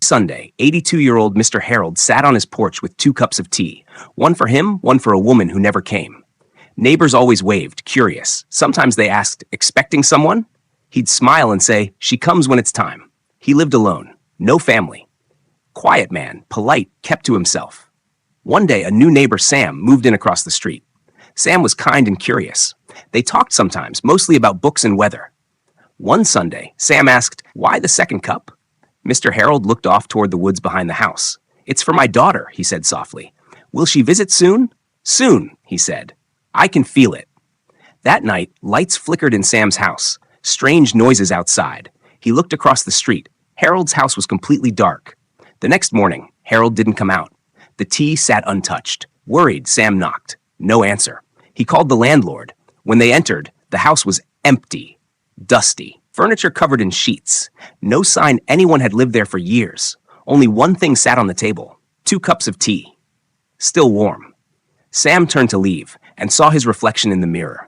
Sunday, 82-year-old Mr. Harold sat on his porch with 2 cups of tea, one for him, one for a woman who never came. Neighbors always waved, curious. Sometimes they asked, expecting someone? He'd smile and say, she comes when it's time. He lived alone, no family. Quiet man, polite, kept to himself. One day, a new neighbor, Sam, moved in across the street. Sam was kind and curious. They talked sometimes, mostly about books and weather. One Sunday, Sam asked, why the 2nd cup? Mr. Harold looked off toward the woods behind the house. It's for my daughter, he said softly. Will she visit soon? Soon, he said. I can feel it. That night, lights flickered in Sam's house. Strange noises outside. He looked across the street. Harold's house was completely dark. The next morning, Harold didn't come out. The tea sat untouched. Worried, Sam knocked. No answer. He called the landlord. When they entered, the house was empty, dusty, furniture covered in sheets. No sign anyone had lived there for years. Only one thing sat on the table, 2 cups of tea. Still warm. Sam turned to leave and saw his reflection in the mirror.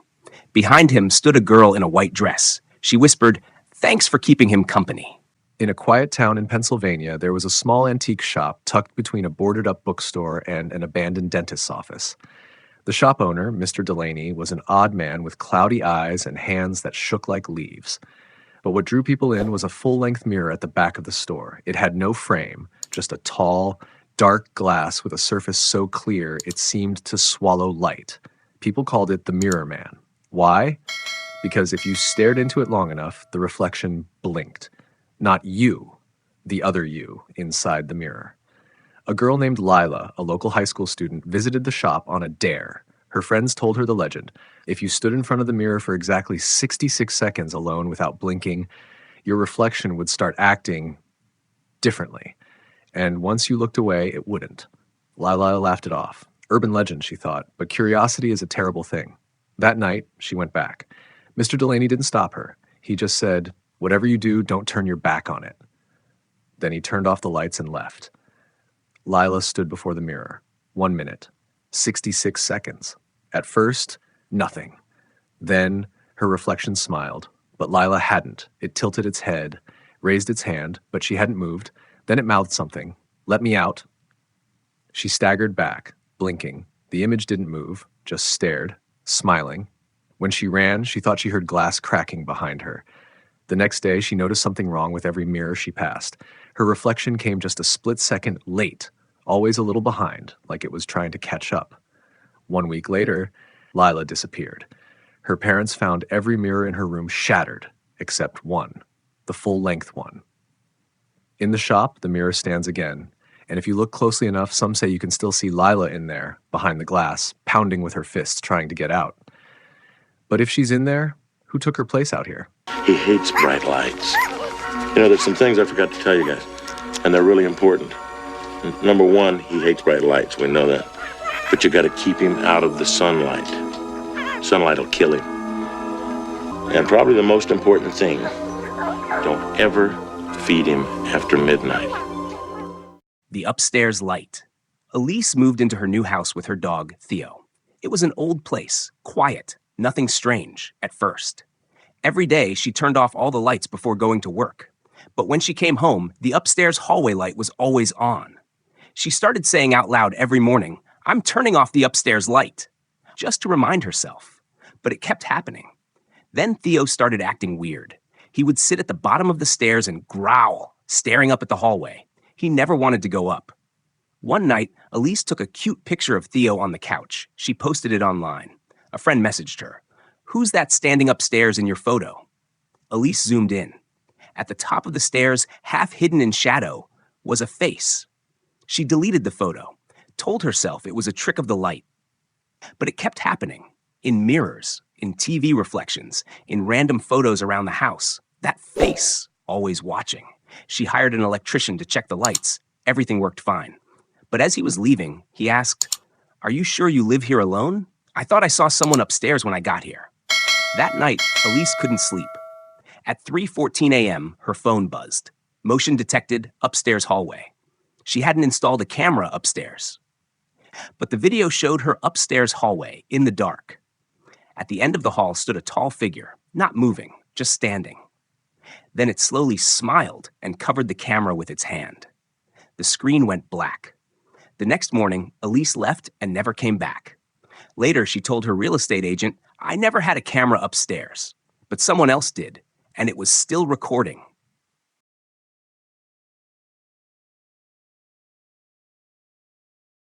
Behind him stood a girl in a white dress. She whispered, thanks for keeping him company. In a quiet town in Pennsylvania, there was a small antique shop tucked between a boarded-up bookstore and an abandoned dentist's office. The shop owner, Mr. Delaney, was an odd man with cloudy eyes and hands that shook like leaves. But what drew people in was a full-length mirror at the back of the store. It had no frame, just a tall, dark glass with a surface so clear it seemed to swallow light. People called it the Mirror Man. Why? Because if you stared into it long enough, the reflection blinked. Not you, the other you, inside the mirror. A girl named Lila, a local high school student, visited the shop on a dare. Her friends told her the legend. If you stood in front of the mirror for exactly 66 seconds alone without blinking, your reflection would start acting differently. And once you looked away, it wouldn't. Lila laughed it off. Urban legend, she thought, but curiosity is a terrible thing. That night, she went back. Mr. Delaney didn't stop her. He just said, whatever you do, don't turn your back on it. Then he turned off the lights and left. Lila stood before the mirror. 1 minute. 66 seconds. At first, nothing. Then, her reflection smiled. But Lila hadn't. It tilted its head, raised its hand, but she hadn't moved. Then it mouthed something. Let me out. She staggered back, blinking. The image didn't move, just stared, smiling. When she ran, she thought she heard glass cracking behind her. The next day, she noticed something wrong with every mirror she passed. Her reflection came just a split second late, always a little behind, like it was trying to catch up. 1 week later, Lila disappeared. Her parents found every mirror in her room shattered, except one, the full-length one. In the shop, the mirror stands again, and if you look closely enough, some say you can still see Lila in there, behind the glass, pounding with her fists, trying to get out. But if she's in there, who took her place out here? He hates bright lights. You know, there's some things I forgot to tell you guys, and they're really important. Number one, he hates bright lights. We know that. But you got to keep him out of the sunlight. Sunlight will kill him. And probably the most important thing, don't ever feed him after midnight. The upstairs light. Elise moved into her new house with her dog, Theo. It was an old place, quiet, nothing strange at first. Every day, she turned off all the lights before going to work. But when she came home, the upstairs hallway light was always on. She started saying out loud every morning, I'm turning off the upstairs light, just to remind herself. But it kept happening. Then Theo started acting weird. He would sit at the bottom of the stairs and growl, staring up at the hallway. He never wanted to go up. One night, Elise took a cute picture of Theo on the couch. She posted it online. A friend messaged her. Who's that standing upstairs in your photo? Elise zoomed in. At the top of the stairs, half hidden in shadow, was a face. She deleted the photo, told herself it was a trick of the light. But it kept happening. In mirrors, in TV reflections, in random photos around the house. That face, always watching. She hired an electrician to check the lights. Everything worked fine. But as he was leaving, he asked, Are you sure you live here alone? I thought I saw someone upstairs when I got here. That night, Elise couldn't sleep. At 3:14 a.m., her phone buzzed. Motion detected, upstairs hallway. She hadn't installed a camera upstairs. But the video showed her upstairs hallway, in the dark. At the end of the hall stood a tall figure, not moving, just standing. Then it slowly smiled and covered the camera with its hand. The screen went black. The next morning, Elise left and never came back. Later, she told her real estate agent, "I never had a camera upstairs, but someone else did, and it was still recording."